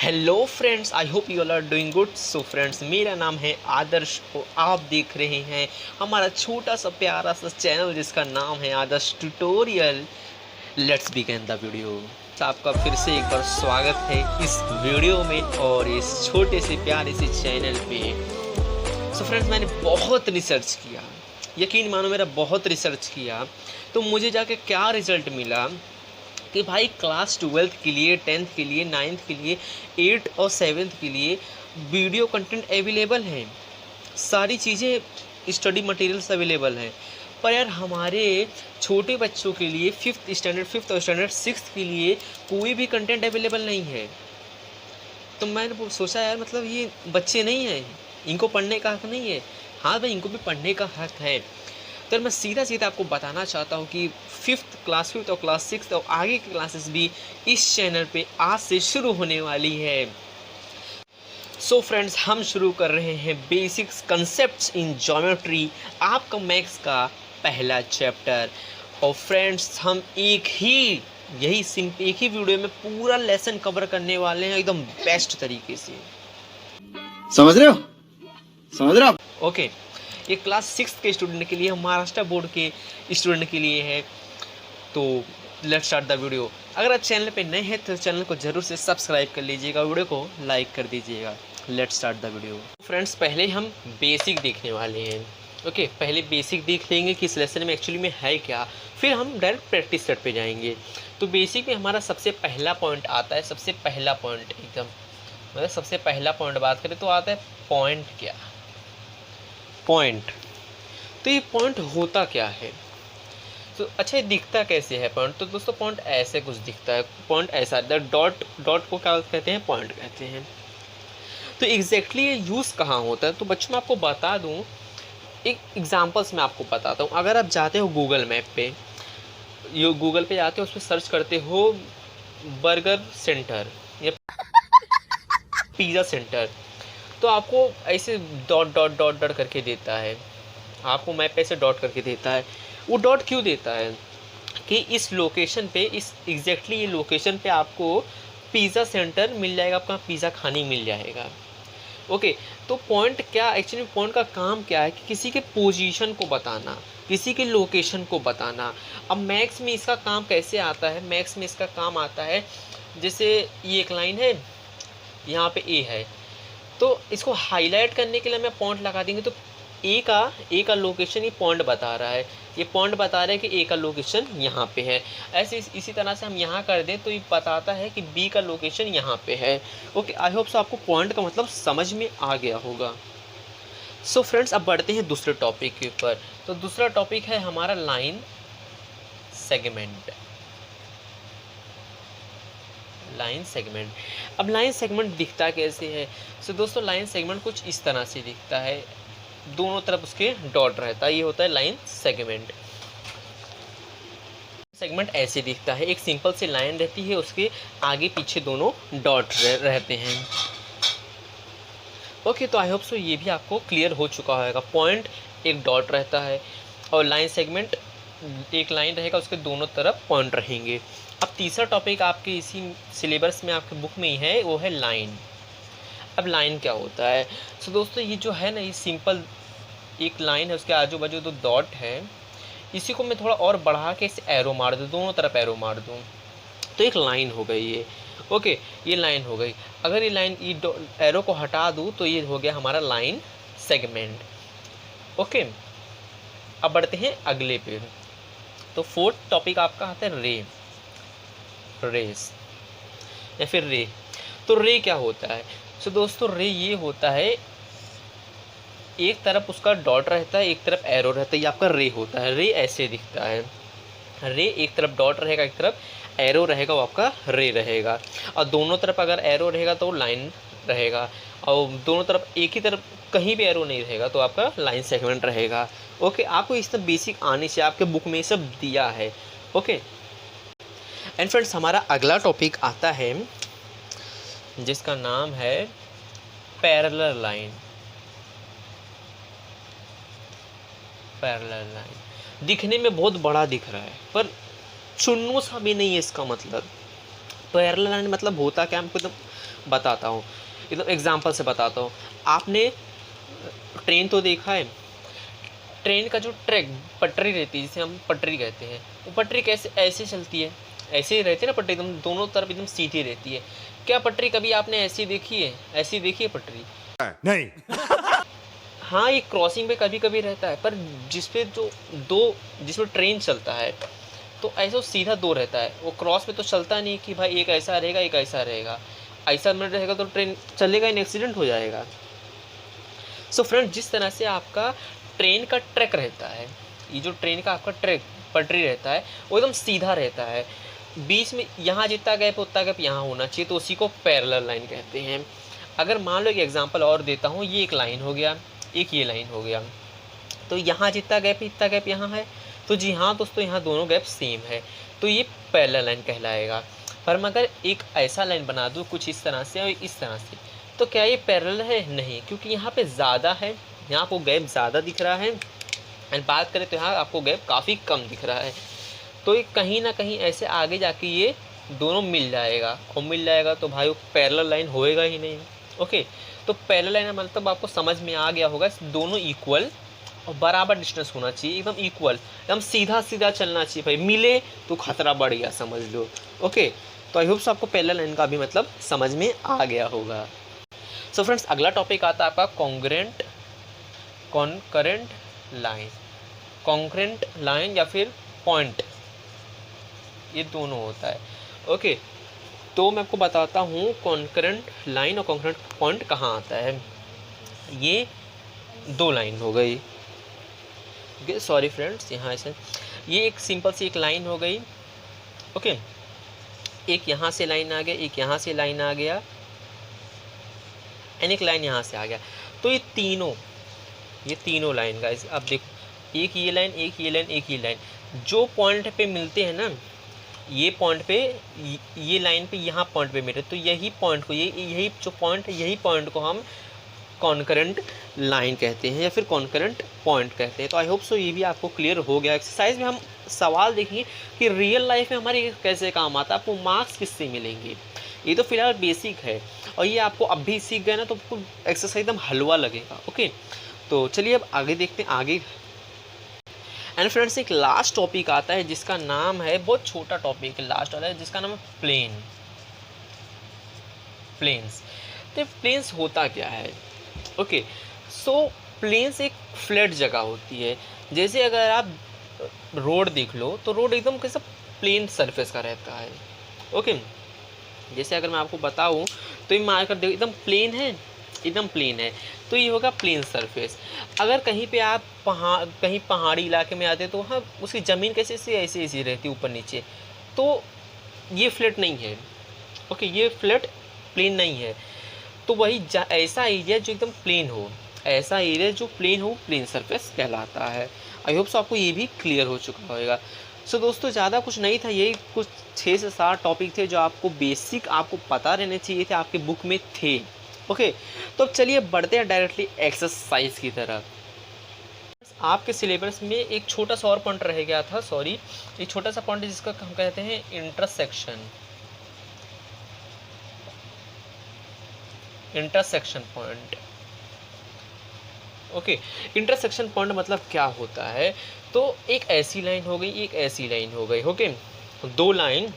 Hello friends, I hope you all are doing good. So friends, मेरा नाम है आदर्श और आप देख रहे हैं हमारा छोटा सा प्यारा सा चैनल जिसका नाम है Adarsh tutorial. Let's begin the video. आपका फिर से एक बार स्वागत है इस वीडियो में और इस छोटे से प्यारे से चैनल पे। सो फ्रेंड्स, मैंने बहुत रिसर्च किया, यकीन मानो मेरा बहुत रिसर्च किया, तो मुझे जाके क्या रिज़ल्ट मिला कि भाई क्लास 12th के लिए, 10th के लिए, 9th के लिए, 8 और 7th के लिए वीडियो कंटेंट अवेलेबल हैं, सारी चीज़ें स्टडी मटेरियल्स अवेलेबल हैं। पर यार हमारे छोटे बच्चों के लिए 5th स्टैंडर्ड, 5th और स्टैंडर्ड 6th के लिए कोई भी कंटेंट अवेलेबल नहीं है। तो मैंने सोचा यार मतलब ये बच्चे नहीं हैं, इनको पढ़ने का हक नहीं है। हाँ भाई, इनको भी पढ़ने का हक है। तो मैं सीधा सीधा आपको बताना चाहता हूँ कि क्लास 5th और क्लास 6th और आगे की क्लासेस भी इस चैनल पे आज से शुरू होने वाली है। सो फ्रेंड्स, हम शुरू कर रहे हैं बेसिक्स कंसेप्ट्स इन ज्योमेट्री, आपका मैथ्स का पहला चैप्टर। और फ्रेंड्स, हम एक ही वीडियो में पूरा लेसन कवर करने वाले हैं एकदम बेस्ट तरीके से। समझ रहे हो? ओके, ये क्लास 6 के स्टूडेंट के लिए, महाराष्ट्र बोर्ड के स्टूडेंट के लिए है। तो लेट्स स्टार्ट द वीडियो। अगर आप चैनल पे नए हैं तो चैनल को जरूर से सब्सक्राइब कर लीजिएगा, वीडियो को लाइक कर दीजिएगा। Let's start the video. Friends, पहले हम बेसिक देखने वाले हैं। ओके, पहले बेसिक देख लेंगे कि इस लेसन में एक्चुअली में है क्या, फिर हम डायरेक्ट प्रैक्टिस सेट पे जाएंगे। तो बेसिक में हमारा सबसे पहला पॉइंट आता है, सबसे पहला पॉइंट एकदम मतलब सबसे पहला पॉइंट बात करें तो आता है पॉइंट। क्या पॉइंट? तो ये पॉइंट होता क्या है? तो अच्छा, ये दिखता कैसे है पॉइंट? तो दोस्तों, पॉइंट ऐसे कुछ दिखता है। पॉइंट ऐसा, डॉट को क्या कहते हैं? पॉइंट कहते हैं। तो एग्जैक्टली ये यूज़ कहाँ होता है? तो बच्चों, मैं आपको बता दूँ, एक एग्जांपल्स मैं आपको बताता हूँ। अगर आप जाते हो गूगल मैप पे, ये गूगल पे जाते हो, उस पर सर्च करते हो बर्गर सेंटर या पिज़्ज़ा सेंटर, तो आपको ऐसे डॉट डॉट डॉट डॉट करके देता है। आपको मैप पे ऐसे डॉट करके देता है। वो डॉट क्यों देता है? कि इस लोकेशन पे, इस एग्जैक्टली ये लोकेशन पे आपको पिज़्ज़ा सेंटर मिल जाएगा, आपका पिज़्ज़ा खाने मिल जाएगा। ओके, तो पॉइंट क्या, एक्चुअली पॉइंट का काम क्या है कि किसी के पोजीशन को बताना, किसी के लोकेशन को बताना। अब मैथ्स में इसका काम कैसे आता है? मैथ्स में इसका काम आता है, जैसे ये एक लाइन है, यहाँ पे ए है, तो इसको हाईलाइट करने के लिए मैं पॉइंट लगा देंगे। तो ए का लोकेशन ये पॉइंट बता रहा है, ये पॉइंट बता रहा है कि ए का लोकेशन यहाँ पे है। ऐसे इसी तरह से हम यहाँ कर दें तो ये बताता है कि बी का लोकेशन यहाँ पे है। ओके, आई होप सो आपको पॉइंट का मतलब समझ में आ गया होगा। सो फ्रेंड्स, अब बढ़ते हैं दूसरे टॉपिक के ऊपर। तो दूसरा टॉपिक है हमारा लाइन सेगमेंट। Line segment. अब लाइन सेगमेंट दिखता कैसे है? सो दोस्तों, लाइन सेगमेंट कुछ इस तरह से दिखता है, दोनों तरफ उसके डॉट रहता है, ये होता है लाइन सेगमेंट। सेगमेंट ऐसे दिखता है, एक सिंपल सी लाइन रहती है, उसके आगे पीछे दोनों डॉट रहते हैं। ओके, तो आई होप सो ये भी आपको क्लियर हो चुका होगा। पॉइंट एक डॉट रहता है और लाइन सेगमेंट एक लाइन रहेगा, उसके दोनों तरफ पॉइंट रहेंगे। अब तीसरा टॉपिक आपके इसी सिलेबस में, आपके बुक में ही है, वो है लाइन। अब लाइन क्या होता है? सो दोस्तों, ये जो है ना, ये सिंपल एक लाइन है, उसके आजू बाजू दो डॉट है, इसी को मैं थोड़ा और बढ़ा के इसे एरो मार दूँ, दोनों तरफ एरो मार दूँ, तो एक लाइन हो गई ये। ओके, ये लाइन हो गई। अगर ये लाइन, ये एरो को हटा दूँ तो ये हो गया हमारा लाइन सेगमेंट। ओके, अब बढ़ते हैं अगले पे। तो फोर्थ टॉपिक आपका आता है रेस या फिर रे। तो रे क्या होता है? सो दोस्तों, रे ये होता है, एक तरफ उसका डॉट रहता है, एक तरफ एरो रहता है, ये आपका रे होता है। रे ऐसे दिखता है, रे एक तरफ डॉट रहेगा, एक तरफ एरो रहेगा, वो आपका रे रहेगा। और दोनों तरफ अगर एरो रहेगा तो लाइन रहेगा, और दोनों तरफ एक ही तरफ कहीं भी एरो नहीं रहेगा तो आपका लाइन सेगमेंट रहेगा। ओके, आपको इस सब बेसिक आने से, आपके बुक में सब दिया है। ओके एंड फ्रेंड्स, हमारा अगला टॉपिक आता है जिसका नाम है पैरेलल लाइन। पैरेलल लाइन दिखने में बहुत बड़ा दिख रहा है, पर चुन्नू सा भी नहीं है इसका मतलब। पैरेलल लाइन मतलब होता क्या, हमको एकदम बताता हूँ, एकदम एग्जांपल से बताता हूँ। आपने ट्रेन तो देखा है, ट्रेन का जो ट्रैक पटरी रहती है, जिसे हम पटरी कहते हैं, वो पटरी कैसे ऐसे चलती है, ऐसे ही रहती है ना पटरी, एकदम दोनों तरफ एकदम सीधी रहती है। क्या पटरी कभी आपने ऐसी देखी है, ऐसी देखी है पटरी? नहीं। हाँ, ये क्रॉसिंग पे कभी कभी रहता है, पर जिसपे जो दो जिसमें ट्रेन चलता है तो ऐसा सीधा दो रहता है, वो क्रॉस पे तो चलता नहीं कि भाई एक ऐसा रहेगा एक ऐसा रहेगा। ऐसा में रहेगा तो ट्रेन चलेगा ही नहीं, एक्सीडेंट हो जाएगा। सो फ्रेंड, जिस तरह से आपका ट्रेन का ट्रैक रहता है, ये जो ट्रेन का आपका ट्रैक पटरी रहता है वो एकदम सीधा रहता है, बीच में यहाँ जितना गैप उतना गैप यहाँ होना चाहिए, तो उसी को पैरेलल लाइन कहते हैं। अगर मान लो एक एग्जांपल और देता हूँ, ये एक लाइन हो गया, एक ये लाइन हो गया, तो यहाँ जितना गैप इतना गैप यहाँ है, तो जी हाँ दोस्तों, यहाँ दोनों गैप सेम है, तो ये पैरेलल लाइन कहलाएगा। पर मैं अगर एक ऐसा लाइन बना दूँ कुछ इस तरह से और इस तरह से, तो क्या ये पैरेलल है? नहीं, क्योंकि यहाँ पे ज़्यादा है, यहाँ आपको गैप ज़्यादा दिख रहा है, एंड बात करें तो यहाँ आपको गैप काफ़ी कम दिख रहा है। तो ये कहीं ना कहीं ऐसे आगे जाके ये दोनों मिल जाएगा, और मिल जाएगा तो भाई वो पैरेलल लाइन होएगा ही नहीं। ओके, तो पैरेलल लाइन मतलब आपको समझ में आ गया होगा, दोनों इक्वल और बराबर डिस्टेंस होना चाहिए, एकदम इक्वल, एकदम सीधा सीधा चलना चाहिए भाई, मिले तो खतरा बढ़ गया समझ लो। ओके, तो आई होप आपको पैरेलल लाइन का भी मतलब समझ में आ गया होगा। सो फ्रेंड्स, अगला टॉपिक आता है आपका congruent concurrent line. Concurrent line या फिर पॉइंट, ये दोनों होता है। ओके, तो मैं आपको बताता हूँ कॉन्करेंट लाइन और कॉन्करेंट पॉइंट कहाँ आता है। ये दो लाइन हो गई, ओके सॉरी फ्रेंड्स, यहाँ ऐसे ये एक सिंपल सी एक लाइन हो गई। ओके, एक यहाँ से लाइन आ गया, एक यहाँ से लाइन आ गया, एंड एक लाइन यहाँ से आ गया। तो ये तीनों लाइन गाइस, अब देखो, एक ये लाइन एक ये लाइन एक ये लाइन, जो पॉइंट पे मिलते हैं ना, ये पॉइंट पे ये लाइन पे यहाँ पॉइंट पे मिले, तो यही पॉइंट को यही जो पॉइंट है, यही पॉइंट को हम कॉन्करेंट लाइन कहते हैं या फिर कॉन्करेंट पॉइंट कहते हैं। तो आई होप सो ये भी आपको क्लियर हो गया। एक्सरसाइज में हम सवाल देखेंगे कि रियल लाइफ में हमारे कैसे काम आता है, आपको मार्क्स किससे मिलेंगे। ये तो फिलहाल बेसिक है, और ये आपको अब भी सीख गए ना तो आपको एक्सरसाइज एकदम हलवा लगेगा। ओके, तो चलिए अब आगे देखते हैं आगे। एंड फ्रेंड्स, एक लास्ट टॉपिक आता है जिसका नाम है, बहुत छोटा टॉपिक है, लास्ट वाला है, जिसका नाम है प्लेन्स। तो प्लेन्स होता क्या है? ओके, सो प्लेन्स एक फ्लैट जगह होती है। जैसे अगर आप रोड देख लो तो रोड एकदम कैसा प्लेन सरफेस का रहता है। ओके, जैसे अगर मैं आपको बताऊं तो ये मार्कर देखो, एकदम प्लेन है, एकदम प्लेन है, तो ये होगा प्लेन सरफेस। अगर कहीं पे आप कहीं पहाड़ी इलाके में आते तो वहाँ उसकी ज़मीन कैसे ऐसे ऐसी रहती है ऊपर नीचे, तो ये फ्लैट नहीं है। ओके, ये फ्लैट प्लेन नहीं है। तो वही ऐसा एरिया जो एकदम प्लेन हो, ऐसा एरिया जो प्लेन हो, प्लेन सरफेस कहलाता है। आई होप सो आपको ये भी क्लियर हो चुका होगा। सो दोस्तों, ज़्यादा कुछ नहीं था, यही कुछ 6 से 7 टॉपिक थे जो आपको बेसिक आपको पता रहने चाहिए थे, आपके बुक में थे। ओके, तो अब चलिए बढ़ते हैं डायरेक्टली एक्सरसाइज की तरफ। आपके सिलेबस में एक छोटा सा और पॉइंट रह गया था, सॉरी, एक छोटा सा पॉइंट जिसका हम कहते हैं intersection point. Okay, intersection point मतलब क्या होता है? तो एक ऐसी लाइन हो गई, एक ऐसी लाइन हो गई। ओके, दो लाइन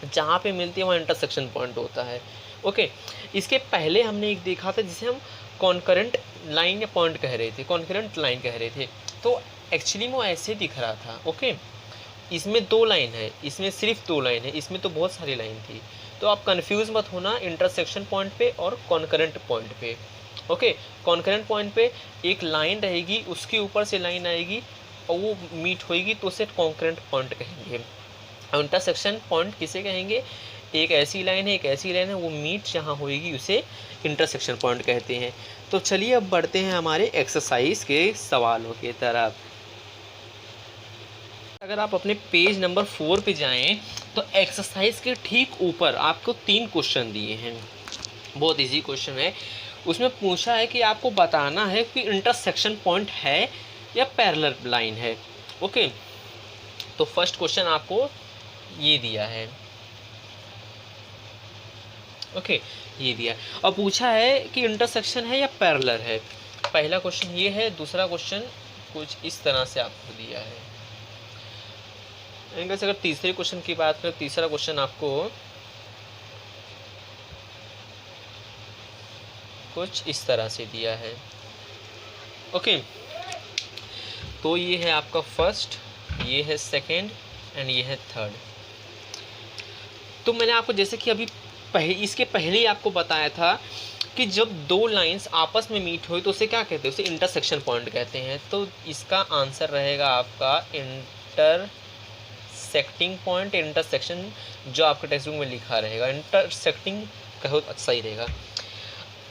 जहाँ पे मिलती है वहाँ इंटरसेक्शन पॉइंट होता है। ओके, इसके पहले हमने एक देखा था जिसे हम कॉन्करेंट लाइन या पॉइंट कह रहे थे, कॉन्करेंट लाइन कह रहे थे। तो एक्चुअली वो ऐसे दिख रहा था। ओके, इसमें दो लाइन है, इसमें सिर्फ दो लाइन है, इसमें तो बहुत सारी लाइन थी। तो आप कंफ्यूज मत होना इंटरसेक्शन पॉइंट पे और कॉन्करेंट पॉइंट पे। ओके, कॉन्करेंट पॉइंट पे एक लाइन रहेगी, उसके ऊपर से लाइन आएगी और वो मीट होएगी, तो उसे कॉन्करेंट पॉइंट कहेंगे। और इंटरसेक्शन पॉइंट किसे कहेंगे? एक ऐसी लाइन है, एक ऐसी लाइन है, वो मीट जहाँ होएगी उसे इंटरसेक्शन पॉइंट कहते हैं। तो चलिए अब बढ़ते हैं हमारे एक्सरसाइज के सवालों की तरफ। अगर आप अपने पेज नंबर 4 पे जाएं तो एक्सरसाइज के ठीक ऊपर आपको 3 क्वेश्चन दिए हैं, बहुत इजी क्वेश्चन है। उसमें पूछा है कि आपको बताना है कि इंटरसेक्शन पॉइंट है या पैरेलल लाइन है। ओके, तो फर्स्ट क्वेश्चन आपको ये दिया है, ओके, ये दिया और पूछा है कि इंटरसेक्शन है या पैरेलल है। पहला क्वेश्चन ये है, दूसरा क्वेश्चन कुछ इस तरह से आपको दिया है। इनका से अगर तीसरे क्वेश्चन की बात करें, तीसरा क्वेश्चन आपको कुछ इस तरह से दिया है। ओके, तो ये है आपका फर्स्ट, ये है सेकंड एंड ये है थर्ड। तो मैंने आपको जैसे कि अभी इसके पहले ही आपको बताया था कि जब दो लाइंस आपस में मीट हो तो उसे क्या कहते हैं, उसे इंटरसेक्शन पॉइंट कहते हैं। तो इसका आंसर रहेगा आपका इंटरसेक्टिंग पॉइंट, इंटरसेक्शन जो आपके टेक्स्ट बुक में लिखा रहेगा, इंटरसेक्टिंग कहो सही रहेगा।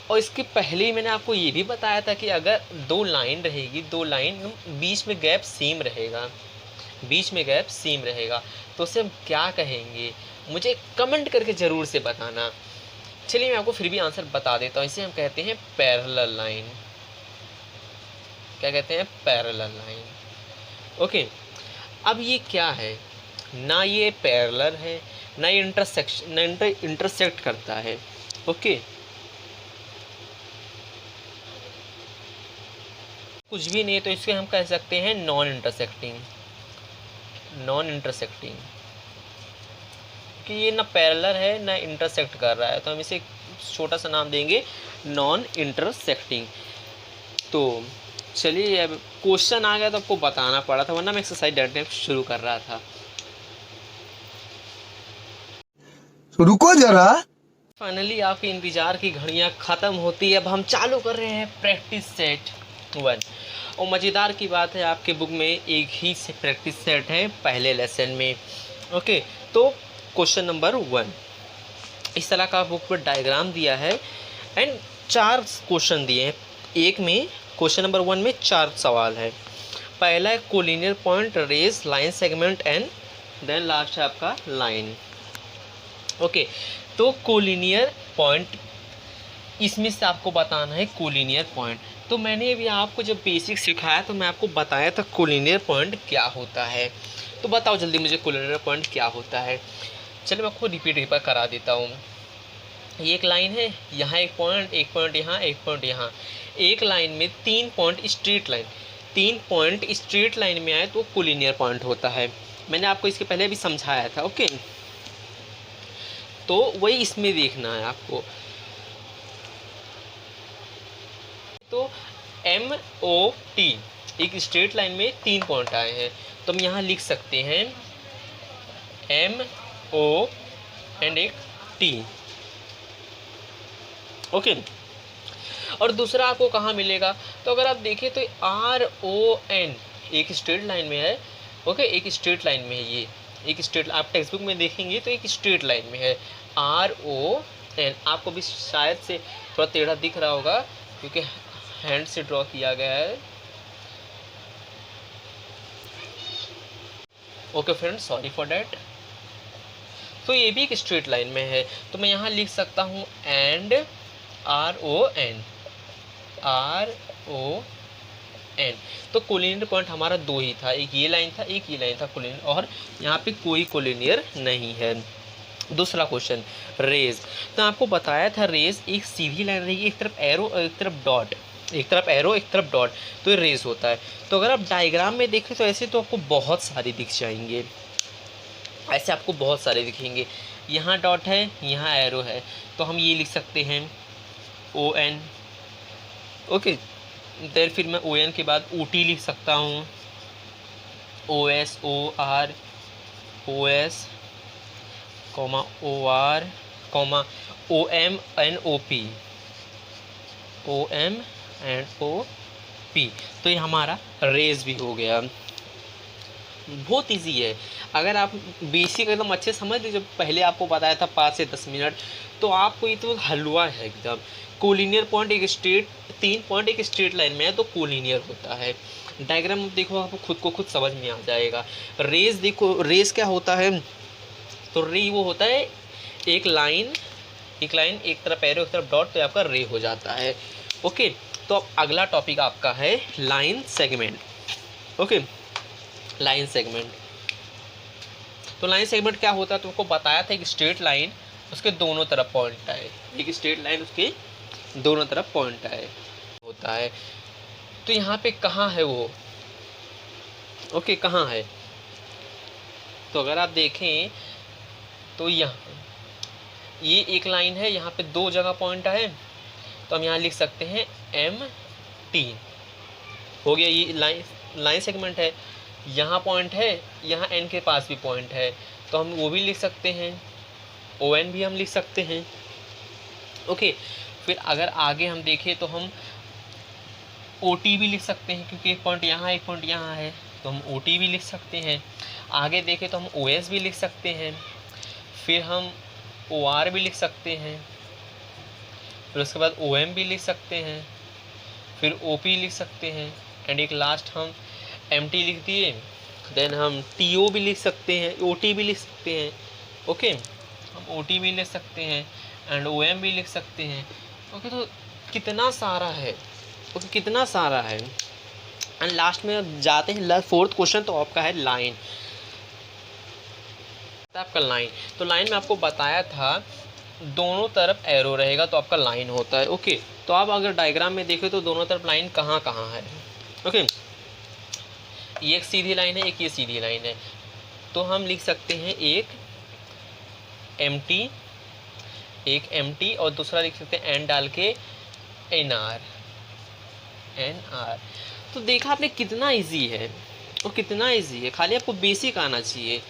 और इसके पहले ही मैंने आपको ये भी बताया था कि अगर दो लाइन रहेगी, दो लाइन बीच में गैप सेम रहेगा, बीच में गैप सेम रहेगा, तो उसे हम क्या कहेंगे, मुझे कमेंट करके ज़रूर से बताना। चलिए मैं आपको फिर भी आंसर बता देता हूँ। इसे हम कहते हैं पैरेलल लाइन। क्या कहते हैं? Parallel line. ओके, अब ये क्या है, ना ये पैरेलल है, ना ये इंटरसेक्ट करता है। ओके, कुछ भी नहीं है, तो इसके हम कह सकते हैं नॉन इंटरसेक्टिंग। नॉन इंटरसेक्टिंग कि ये ना पैरेलल है ना इंटरसेक्ट कर रहा है, तो हम इसे छोटा सा नाम देंगे नॉन इंटरसेक्टिंग। तो चलिए अब क्वेश्चन आ गया तो आपको बताना पड़ा था, वरना मैं एक्सरसाइज डायरेक्ट शुरू कर रहा था। रुको जरा। फाइनली आपके इंतजार की घड़ियां ख़त्म होती है। अब हम चालू कर रहे हैं प्रैक्टिस सेट 1। और मज़ेदार की बात है, आपके बुक में एक ही से प्रैक्टिस सेट है पहले लेसन में। ओके, तो क्वेश्चन नंबर 1 इस तरह का बुक पर डायग्राम दिया है एंड 4 क्वेश्चन दिए हैं। एक में क्वेश्चन नंबर 1 में 4 सवाल है। पहला है collinear point, rays, line segment and then last है आपका लाइन। ओके, तो कोलिनियर पॉइंट, इसमें से आपको बताना है कोलिनियर पॉइंट। तो मैंने अभी आपको जब बेसिक सिखाया तो मैं आपको बताया था कोलिनियर पॉइंट क्या होता है। तो बताओ जल्दी मुझे कोलिनियर पॉइंट क्या होता है। चलिए मैं आपको रिपीट करा देता हूँ। ये एक लाइन है, यहाँ एक पॉइंट यहाँ, एक पॉइंट यहाँ। एक लाइन में 3 point straight line, 3 point straight line में आए तो कोलिनियर पॉइंट होता है। मैंने आपको इसके पहले भी समझाया था। ओके, तो वही इसमें देखना है आपको। तो MOT, एक स्ट्रेट लाइन में 3 पॉइंट आए हैं, तो हम यहाँ लिख सकते हैं MO एंड एक T। ओके, और दूसरा आपको कहाँ मिलेगा, तो अगर आप देखें तो RON एक स्ट्रेट लाइन में है। ओके, एक स्ट्रेट लाइन में है, ये एक स्ट्रेट, आप टेक्स्ट बुक में देखेंगे तो एक स्ट्रेट लाइन में है RON। आपको भी शायद से थोड़ा टेढ़ा दिख रहा होगा क्योंकि हैंड से ड्रॉ किया गया है। Okay friends, sorry for that. तो ये भी एक स्ट्रेट लाइन में है, तो मैं यहाँ लिख सकता हूँ एंड RON। तो कोलिनियर पॉइंट हमारा 2 ही था, एक ये लाइन था, एक ये लाइन था कोलिनियर, और यहाँ पे कोई कोलिनियर नहीं है। दूसरा क्वेश्चन रेज, तो आपको बताया था रेज एक सीधी लाइन रहेगी, एक तरफ एरो और एक तरफ डॉट, एक तरफ एरो एक तरफ डॉट, तो ये रेज होता है। तो अगर आप डायग्राम में देखें तो ऐसे तो आपको बहुत सारे दिख जाएंगे, ऐसे आपको बहुत सारे दिखेंगे। यहाँ डॉट है, यहाँ एरो है, तो हम ये लिख सकते हैं ON। ओके, देन फिर मैं ON के बाद OT लिख सकता हूँ, OS, OR, OS, OR, OM and OP, OM and OP। तो ये हमारा रेज भी हो गया। बहुत इजी है, अगर आप बेसिक एकदम अच्छे समझ लीजिए, पहले आपको बताया था 5 से 10 मिनट, तो आपको ये तो हलवा है एकदम। कोलिनियर पॉइंट एक स्ट्रेट, 3 पॉइंट एक स्ट्रेट लाइन में है तो कोलिनियर होता है। डायग्राम देखो, आपको खुद को खुद समझ में आ जाएगा। रेज देखो, रेज क्या होता है, तो रे वो होता है एक लाइन एक तरफ एरो एक तरफ डॉट, तो आपका रे हो जाता है। ओके, तो अब अगला टॉपिक आपका है line segment. Okay, line segment, तो लाइन सेगमेंट क्या होता है, तुमको बताया था एक स्ट्रेट लाइन उसके दोनों तरफ पॉइंट आए, एक स्ट्रेट लाइन उसके दोनों तरफ पॉइंट आए होता है। तो यहाँ पे कहाँ है वो, ओके कहाँ है, तो अगर आप देखें तो यहाँ ये एक लाइन है, यहाँ पे दो जगह पॉइंट है, तो हम यहाँ लिख सकते हैं MT हो गया। ये लाइन सेगमेंट है, यहाँ पॉइंट है, यहाँ N के पास भी पॉइंट है, तो हम वो भी लिख सकते हैं, ON भी हम लिख सकते हैं। ओके, फिर अगर आगे हम देखें तो हम OT भी लिख सकते हैं, क्योंकि एक पॉइंट यहाँ एक पॉइंट यहाँ है, तो हम OT भी लिख सकते हैं। आगे देखें तो हम OS भी लिख सकते हैं, फिर हम OR भी लिख सकते हैं, फिर उसके बाद OM भी लिख सकते हैं, फिर OP लिख सकते हैं, एंड एक लास्ट हम MT लिख दिए। देन हम TO भी लिख सकते हैं, OT भी लिख सकते हैं। ओके, हम OT भी लिख सकते हैं एंड OM भी लिख सकते हैं। ओके, तो कितना सारा है, ओके कितना सारा है। एंड लास्ट में जाते हैं फोर्थ क्वेश्चन, तो आपका है लाइन। आपका लाइन, तो लाइन में आपको बताया था दोनों तरफ एरो रहेगा तो आपका लाइन होता है। ओके, तो आप अगर डायग्राम में देखें तो दोनों तरफ लाइन कहाँ कहाँ है। ओके, ये एक सीधी लाइन है, एक ये सीधी लाइन है, तो हम लिख सकते हैं एक MT और दूसरा लिख सकते हैं N डाल के NR। तो देखा आपने कितना इजी है, और कितना इजी है, खाली आपको बेसिक आना चाहिए।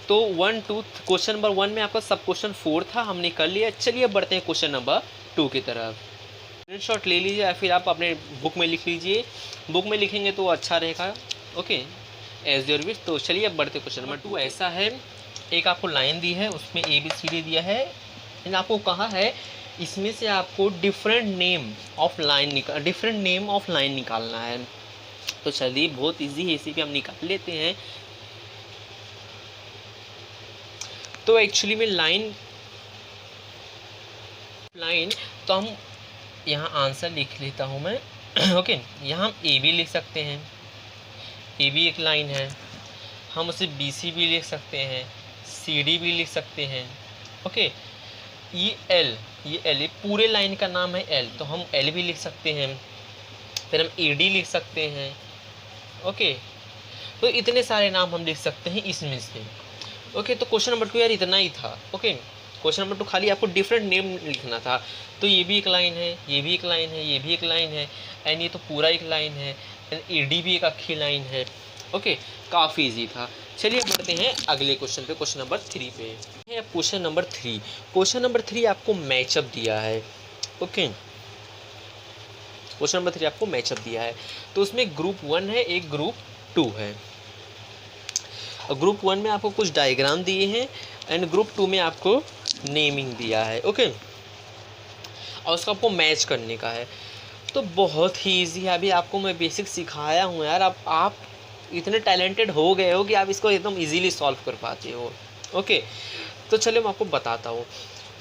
तो 1 2 क्वेश्चन नंबर 1 में आपका सब क्वेश्चन 4 था, हमने कर लिया। चलिए बढ़ते हैं क्वेश्चन नंबर 2 की तरफ। स्क्रीनशॉट ले लीजिए या फिर आप अपने बुक में लिख लीजिए, बुक में लिखेंगे तो अच्छा रहेगा। Okay, as your wish. तो चलिए अब बढ़ते क्वेश्चन नंबर 2। ऐसा है, एक आपको लाइन दी है, उसमें ABCD दिया है, आपको कहा है इसमें से आपको डिफरेंट नेम ऑफ लाइन निकालना है। तो चलिए बहुत इजी है, इसी पे हम निकाल लेते हैं। तो एक्चुअली में लाइन तो हम यहाँ आंसर लिख लेता हूँ मैं। ओके, यहाँ हम AB लिख सकते हैं, AB एक लाइन है, हम उसे BC भी लिख सकते हैं, CD भी लिख सकते हैं। ओके, ये L ये पूरे लाइन का नाम है L, तो हम L भी लिख सकते हैं, फिर हम AD लिख सकते हैं। ओके, तो इतने सारे नाम हम लिख सकते हैं इसमें से। ओके, तो क्वेश्चन नंबर 2 यार इतना ही था। ओके, क्वेश्चन नंबर 2 खाली आपको डिफरेंट नेम लिखना था। तो ये भी एक लाइन है, ये भी एक लाइन है, ये भी एक लाइन है, एंड ये तो पूरा एक लाइन है, एंड AD भी एक अक्खी लाइन है। ओके, काफ़ी इजी था। चलिए बढ़ते हैं अगले क्वेश्चन पे, क्वेश्चन नंबर 3 पे। क्वेश्चन नंबर 3, क्वेश्चन नंबर 3 आपको मैचअप दिया है। ओके, क्वेश्चन नंबर 3 आपको मैचअप दिया है, तो उसमें ग्रुप 1 है, एक ग्रुप 2 है। ग्रुप 1 में आपको कुछ डायग्राम दिए हैं एंड ग्रुप 2 में आपको नेमिंग दिया है। ओके, और उसको आपको मैच करने का है। तो बहुत ही ईजी है, अभी आपको मैं बेसिक सिखाया हूँ यार। आप इतने टैलेंटेड हो गए हो कि आप इसको एकदम इजीली सॉल्व कर पाते हो। ओके, तो चलिए मैं आपको बताता हूँ।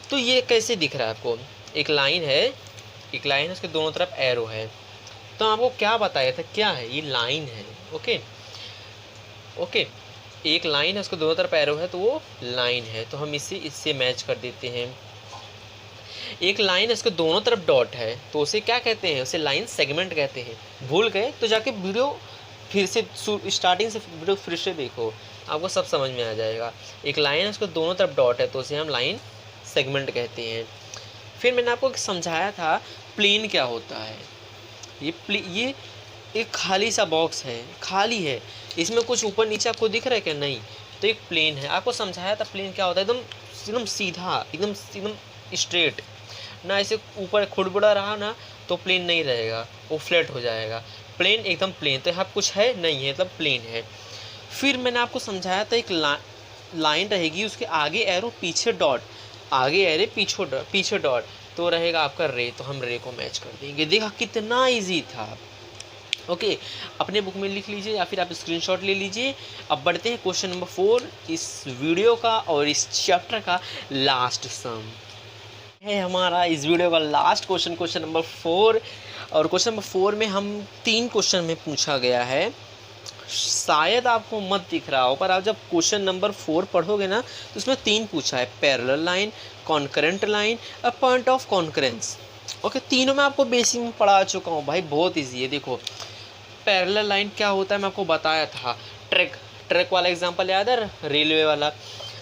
तो ये कैसे दिख रहा है आपको, एक लाइन है, उसके दोनों तरफ एरो है। तो आपको क्या बताया था, क्या है ये, लाइन है। ओके, एक लाइन है, उसके दोनों तरफ एरो है, तो वो लाइन है, तो हम इससे मैच कर देते हैं। एक लाइन है, उसके दोनों तरफ डॉट है, तो उसे क्या कहते हैं, उसे लाइन सेगमेंट कहते हैं। भूल गए तो जाके वीडियो फिर से स्टार्टिंग से वीडियो फिर से देखो, आपको सब समझ में आ जाएगा। एक लाइन है, उसके दोनों तरफ डॉट है, तो उसे हम लाइन सेगमेंट कहते हैं। फिर मैंने आपको समझाया था प्लेन क्या होता है। ये एक खाली सा बॉक्स है, खाली है, इसमें कुछ ऊपर नीचे आपको दिख रहा है क्या, नहीं, तो एक प्लेन है। आपको समझाया था प्लेन क्या होता है, एकदम सीधा, एकदम स्ट्रेट ना, ऐसे ऊपर खुड़बुड़ा रहा ना तो प्लेन नहीं रहेगा, वो फ्लैट हो जाएगा। प्लेन एकदम प्लेन, तो यहाँ कुछ है नहीं है, मतलब प्लेन है। फिर मैंने आपको समझाया था एक लाइन रहेगी, उसके आगे एरो पीछे डॉट, आगे एरो पीछे डॉट, तो रहेगा आपका रे, तो हम रे को मैच कर देंगे। देखा कितना ईजी था। ओके, अपने बुक में लिख लीजिए या फिर आप स्क्रीनशॉट ले लीजिए। अब बढ़ते हैं क्वेश्चन नंबर 4, इस वीडियो का और इस चैप्टर का लास्ट सम है हमारा इस वीडियो का लास्ट क्वेश्चन, क्वेश्चन नंबर 4। और क्वेश्चन नंबर 4 में हम 3 क्वेश्चन में पूछा गया है। शायद आपको मत दिख रहा हो, पर आप जब क्वेश्चन नंबर 4 पढ़ोगे ना तो उसमें 3 पूछा है, पैरेलल लाइन, कॉन्करेंट लाइन और पॉइंट ऑफ कॉन्करेंस। ओके, तीनों में आपको बेसिक में पढ़ा चुका हूँ भाई, बहुत ईजी है। देखो पैरेलल लाइन क्या होता है मैं आपको बताया था, ट्रैक वाला एग्जांपल याद है, रेलवे वाला।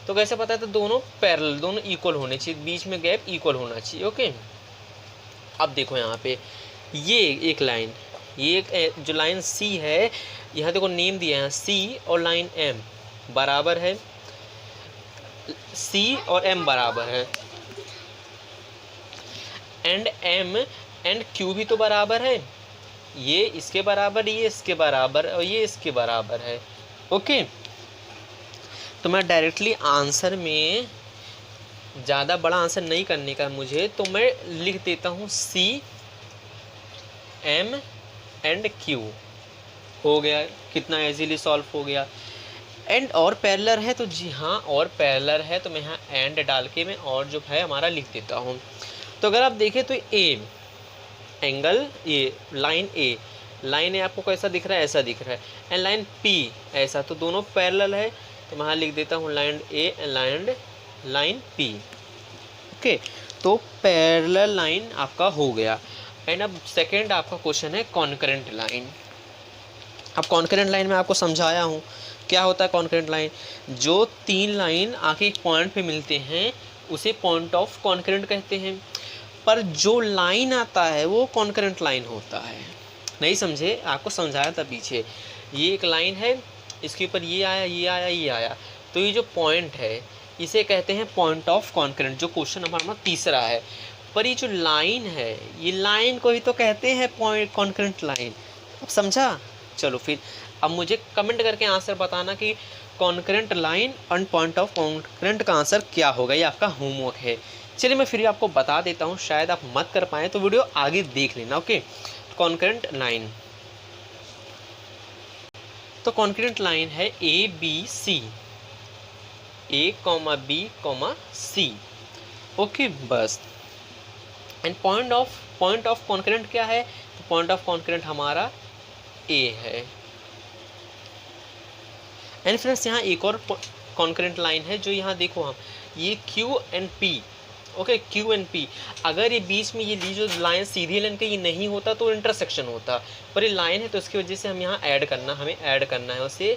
तो कैसे पता है, तो दोनों पैरेलल, दोनों इक्वल होने चाहिए, बीच में गैप इक्वल होना चाहिए। ओके, अब देखो यहाँ पे ये एक लाइन, ये एक जो लाइन सी है, यहाँ देखो नेम दिया है सी, और लाइन एम बराबर है, सी और एम बराबर है, एंड एम एंड क्यू भी तो बराबर है, ये इसके बराबर, ये इसके बराबर और ये इसके बराबर है। ओके, तो मैं डायरेक्टली आंसर में ज़्यादा बड़ा आंसर नहीं करने का मुझे, तो मैं लिख देता हूँ सी एम एंड क्यू, हो गया, कितना इजीली सॉल्व हो गया। एंड और पैरेलल है, तो जी हाँ और पैरेलल है, तो मैं यहाँ एंड डाल के मैं और जो है हमारा लिख देता हूँ। तो अगर आप देखें तो ए एंगल, ये लाइन ए आपको कैसा दिख रहा है, ऐसा दिख रहा है, एंड लाइन पी ऐसा, तो दोनों पैरेलल है, तो मैं यहाँ लिख देता हूँ line A and line P. Okay, तो पैरेलल लाइन आपका हो गया। एंड अब सेकेंड आपका क्वेश्चन है कॉन्करेंट लाइन। अब कॉन्करेंट लाइन में आपको समझाया हूँ क्या होता है कॉन्करेंट लाइन, जो 3 लाइन आके एक पॉइंट पे मिलते हैं उसे पॉइंट ऑफ कॉन्करेंट कहते हैं, पर जो लाइन आता है वो कॉन्करेंट लाइन होता है। नहीं समझे, आपको समझाया था पीछे, ये एक लाइन है, इसके ऊपर ये आया, ये आया, ये आया, तो ये जो पॉइंट है इसे कहते हैं पॉइंट ऑफ कॉन्करेंट, जो क्वेश्चन हमारा तीसरा है। पर ये जो लाइन है, ये लाइन को ही तो कहते हैं पॉइंट कॉन्करेंट लाइन। अब समझा? चलो फिर अब मुझे कमेंट करके आंसर बताना कि concurrent line and point of concurrent का आंसर क्या होगा, ये आपका होमवर्क है। चलिए मैं फिर आपको बता देता हूँ, शायद आप मत कर पाएँ तो वीडियो आगे देख लेना। ओके, कॉन्करेंट लाइन, तो कॉन्करेंट लाइन है A B C, A comma B comma C. Okay बस। एंड पॉइंट ऑफ कॉन्करेंट क्या है, तो पॉइंट ऑफ कॉन्करेंट हमारा ए है। एंड फ्रेंड्स यहाँ एक और कॉन्करेंट लाइन है, जो यहाँ देखो हम, ये Q and P. Okay, Q and P, अगर ये बीच में ये जो लाइन सीधी लाइन का ये नहीं होता तो इंटरसेक्शन होता, पर ये लाइन है तो इसकी वजह से हम यहाँ हमें ऐड करना है उसे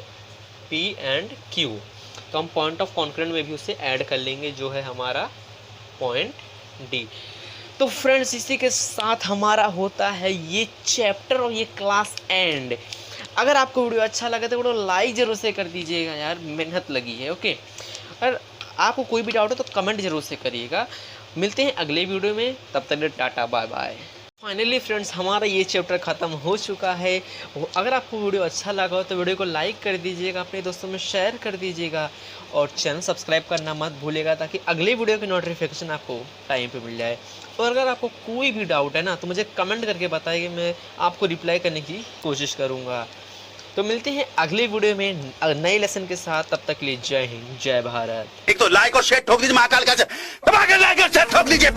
पी एंड क्यू, तो हम पॉइंट ऑफ कॉन्करेंट में भी उसे ऐड कर लेंगे, जो है हमारा पॉइंट डी। तो फ्रेंड्स इसी के साथ हमारा होता है ये चैप्टर और ये क्लास एंड। अगर आपको वीडियो अच्छा लगा तो वीडियो लाइक जरूर से कर दीजिएगा यार, मेहनत लगी है। ओके, और आपको कोई भी डाउट हो तो कमेंट जरूर से करिएगा। मिलते हैं अगले वीडियो में, तब तक tata bye bye. Finally friends हमारा ये चैप्टर ख़त्म हो चुका है। अगर आपको वीडियो अच्छा लगा हो तो वीडियो को लाइक कर दीजिएगा, अपने दोस्तों में शेयर कर दीजिएगा और चैनल सब्सक्राइब करना मत भूलिएगा, ताकि अगले वीडियो की नोटिफिकेशन आपको टाइम पे मिल जाए। और अगर आपको कोई भी डाउट है ना तो मुझे कमेंट करके बताइए, मैं आपको रिप्लाई करने की कोशिश करूँगा। तो मिलते हैं अगले वीडियो में नए लेसन के साथ, तब तक के लिए जय हिंद जय भारत। एक तो लाइक और शेयर ठोक दीजिए, महाकाल का ठोक दीजिए।